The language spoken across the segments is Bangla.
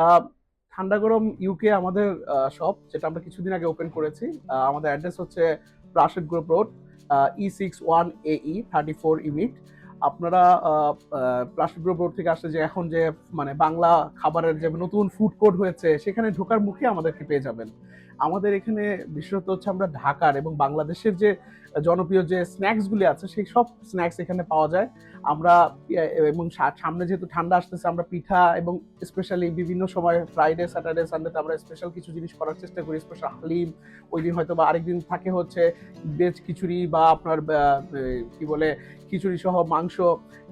আহ, ঠান্ডা গরম ইউকে আমাদের শপ, যেটা আমরা কিছুদিন আগে ওপেন করেছি। আমাদের অ্যাড্রেস হচ্ছে Rashed group road, E61AE 34 unit. আপনারা রাশেদ গ্রুপ রোড থেকে আসলে যে এখন যে মানে বাংলা খাবারের যে নতুন ফুড কোর্ট হয়েছে, সেখানে ঢোকার মুখে আমাদেরকে পেয়ে যাবেন। আমাদের এখানে বিশেষত হচ্ছে আমরা ঢাকার এবং বাংলাদেশের যে জনপ্রিয় যে স্ন্যাক্সগুলি আছে, সেই সব স্ন্যাক্স এখানে পাওয়া যায়। আমরা এবং সামনে যেহেতু ঠান্ডা আসতেছে, আমরা পিঠা এবং স্পেশালি বিভিন্ন সময় ফ্রাইডে স্যাটারডে সানডেতে আমরা স্পেশাল কিছু জিনিস করার চেষ্টা করি। স্পেশাল হালিম, ওই দিন হয়তো বা আরেকদিন থাকে হচ্ছে ভেজ খিচুড়ি বা আপনার কি বলে খিচুড়ি সহ মাংস,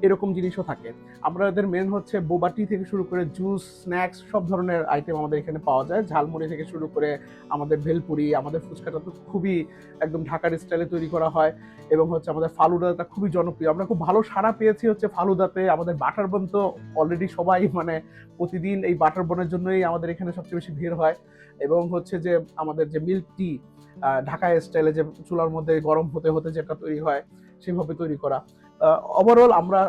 এরকম জিনিসও থাকে। আমাদের মেন হচ্ছে বোবাটি থেকে শুরু করে জুস, স্ন্যাক্স, সব ধরনের আইটেম আমাদের এখানে পাওয়া যায়। ঝালমুড়ি থেকে শুরু করে আমাদের ভেলপুরি, আমাদের ফুচকাটা তো খুবই একদম ঢাকার স্টাইলে তৈরি করা হয়। এবং হচ্ছে আমাদের ফালুদাটা খুবই জনপ্রিয়, আমরা খুব ভালো সাড়া পেয়েছি হচ্ছে ফালুদাতে। আমাদের বাটার বন তো অলরেডি সবাই মানে প্রতিদিন এই বাটার বনের জন্যই আমাদের এখানে সবচেয়ে বেশি ভিড় হয়। এবং হচ্ছে যে আমাদের যে মিল্ক টি, ঢাকা স্টাইলে যে চুলার মধ্যে গরম হতে হতে যেটা তৈরি হয়, সেভাবে তৈরি করা। ওভারঅল আমরা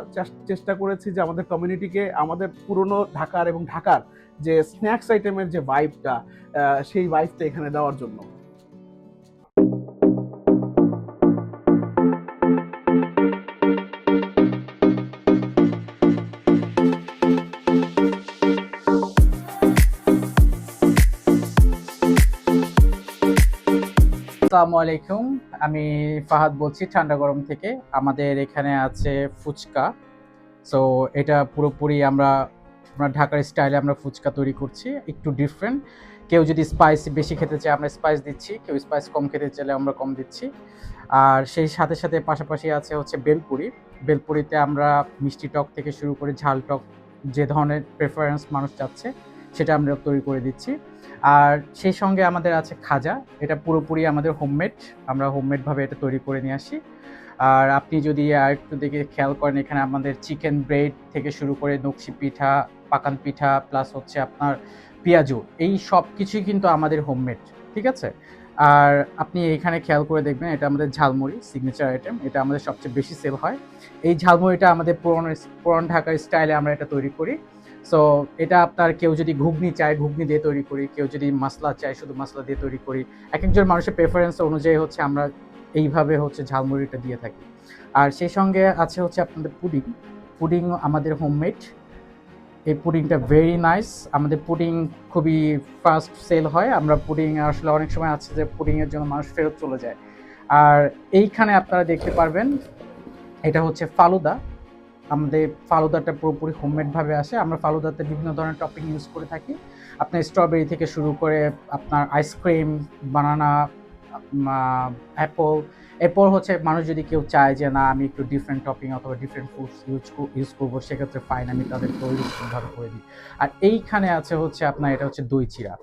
চেষ্টা করেছি যে আমাদের কমিউনিটিকে আমাদের পুরনো ঢাকার এবং ঢাকার যে স্ন্যাক্স আইটেমের যে ভাইবটা, সেই ভাইবটা এখানে দেওয়ার জন্য। আসসালামু আলাইকুম। আমি ফাহাদ বলছি ঠান্ডা গরম থেকে। আমাদের এখানে আছে ফুচকা। সো এটা পুরোপুরি আমরা ঢাকার স্টাইলে আমরা ফুচকা তৈরি করছি, একটু ডিফারেন্ট। কেউ যদি স্পাইস বেশি খেতে চায় আমরা স্পাইস দিচ্ছি, কেউ স্পাইস কম খেতে চাইলে আমরা কম দিচ্ছি। আর সেই সাথে সাথে পাশাপাশি আছে হচ্ছে বেলপুরি। বেলপুরিতে আমরা মিষ্টি টক থেকে শুরু করে ঝাল টক, যে ধরনের প্রেফারেন্স মানুষ চাচ্ছে সেটা আমরা তৈরি করে দিচ্ছি। আর সেই সঙ্গে আমাদের আছে খাজা। এটা পুরোপুরি আমাদের হোমমেড, আমরা হোমমেডভাবে এটা তৈরি করে নিয়ে আসি। আর আপনি যদি আর একটু দিকে খেয়াল করেন, এখানে আমাদের চিকেন ব্রেড থেকে শুরু করে নকশি পিঠা, পাকান পিঠা, প্লাস হচ্ছে আপনার পেঁয়াজু, এই সব কিছুই কিন্তু আমাদের হোমমেড। ঠিক আছে? আর আপনি এইখানে খেয়াল করে দেখবেন, এটা আমাদের ঝালমুড়ি সিগনেচার আইটেম, এটা আমাদের সবচেয়ে বেশি সেল হয়। এই ঝালমুড়িটা আমাদের পুরান ঢাকার স্টাইলে আমরা এটা তৈরি করি। সো এটা আপনার কেউ যদি ঘুগনি চায় ঘুগনি দিয়ে তৈরি করি, কেউ যদি মশলা চায় শুধু মশলা দিয়ে তৈরি করি। এক একজন মানুষের প্রেফারেন্স অনুযায়ী হচ্ছে আমরা এইভাবে হচ্ছে ঝালমুড়িটা দিয়ে থাকি। আর সেই সঙ্গে আছে হচ্ছে আপনাদের পুডিং। পুডিং আমাদের হোমমেড। এই পুডিংটা ভেরি নাইস। আমাদের পুডিং খুবই ফাস্ট সেল হয়। আমরা পুডিং আসলে অনেক সময় আছে যে পুডিংয়ের জন্য মানুষ ফেরত চলে যায়। আর এইখানে আপনারা দেখতে পারবেন, এটা হচ্ছে ফালুদা। আমাদের ফালুদাটা পুরোপুরি হোমমেডভাবে আসে। আমরা ফালুদাতে বিভিন্ন ধরনের টপিং ইউজ করে থাকি। আপনার স্ট্রবেরি থেকে শুরু করে আপনার আইসক্রিম, বানানা, অ্যাপল। এরপর হচ্ছে মানুষ যদি কেউ চায় যে না আমি একটু ডিফারেন্ট টপিং অথবা ডিফারেন্ট ফুডস ইউজ করবো, সেক্ষেত্রে ফাইন, আমি তাদেরকে ওইরকমভাবে করে দিই। আর এইখানে আছে হচ্ছে আপনার, এটা হচ্ছে দই চিড়া।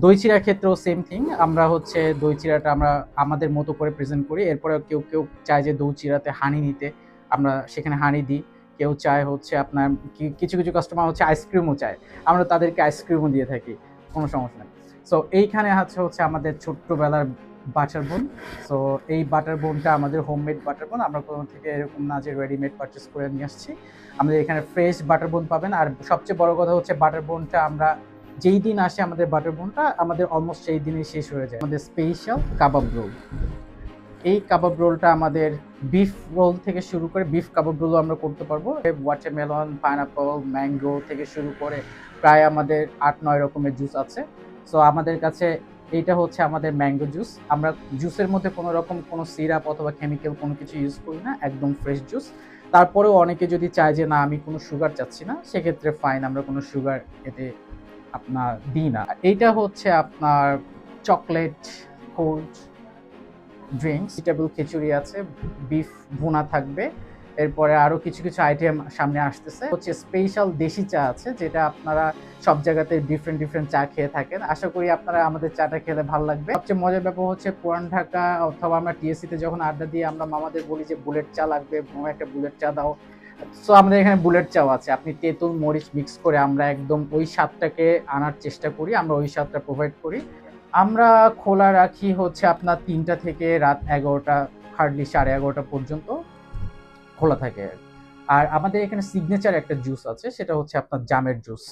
দই চিড়ার ক্ষেত্রেও সেম থিং, আমরা হচ্ছে দই চিড়াটা আমরা আমাদের মতো করে প্রেজেন্ট করি। এরপরে কেউ কেউ চায় যে দই চিড়াতে হানি নিতে, আমরা সেখানে হানি দিই। কেউ চায় হচ্ছে আপনার কিছু কিছু কাস্টমার হচ্ছে আইসক্রিমও চায়, আমরা তাদেরকে আইসক্রিমও দিয়ে থাকি, কোনো সমস্যা নেই। সো এইখানে হচ্ছে আমাদের ছোট্টবেলার বাটার বোন। সো এই বাটার বোনটা আমাদের হোমমেড বাটার বোন, আমরা কোনো থেকে এরকম না যে রেডিমেড পারচেস করে নিয়ে আসছি। আমাদের এখানে ফ্রেশ বাটার বোন পাবেন। আর সবচেয়ে বড় কথা হচ্ছে বাটার বোনটা আমরা যেই দিন আসে আমাদের বাটার বোনটা আমাদের অলমোস্ট সেই দিনই শেষ হয়ে যায়। আমাদের স্পেশাল কাবাব রোল, এই কাবাব রোলটা আমাদের বিফ রোল থেকে শুরু করে বিফ কাবাব রোলও আমরা করতে পারবো। ওয়াটারমেলন, পাইনাপল, ম্যাঙ্গো থেকে শুরু করে প্রায় আমাদের ৮-৯ রকমের জুস আছে। সো আমাদের কাছে এইটা হচ্ছে আমাদের ম্যাঙ্গো জুস। আমরা জুসের মধ্যে কোনো রকম কোনো সিরাপ অথবা কেমিক্যাল কোনো কিছু ইউজ করি না, একদম ফ্রেশ জুস। তারপরেও অনেকে যদি চায় যে না আমি কোনো সুগার চাচ্ছি না, সেক্ষেত্রে ফাইন, আমরা কোনো সুগার এতে আপনার দিই না। এইটা হচ্ছে আপনার চকলেট কোল্ড ড্রিঙ্কস, ভেজিটেবল খিচুড়ি আছে, বিফ ভুনা থাকবে। এরপরে আরো কিছু কিছু আইটেম সামনে আসতেছে। হচ্ছে স্পেশাল দেশি চা আছে, যেটা আপনারা সব জায়গাতে ডিফারেন্ট ডিফারেন্ট চা খেয়ে থাকেন। আশা করি আপনারা আমাদের চাটা খেলে ভালো লাগবে। সবচেয়ে মজার ব্যাপার হচ্ছে পুরান ঢাকা অথবা আমরা টিএসসি তে যখন আড্ডা দিই, আমরা মামাদের বলি যে বুলেট চা লাগবে, একটা বুলেট চা দাও। সো আমাদের এখানে বুলেট চাও আছে, আপনি তেঁতুল মরিচ মিক্স করে আমরা একদম ওই স্বাদটাকে আনার চেষ্টা করি, আমরা ওই স্বাদটা প্রোভাইড করি। আমরা খোলা রাখি হচ্ছে আপনার ৩টা থেকে রাত ১১টা, হার্ডলি ১১:৩০ পর্যন্ত খোলা থাকে। আর আমাদের এখানে সিগনেচার একটা জুস আছে, সেটা হচ্ছে আপনার জামের জুস।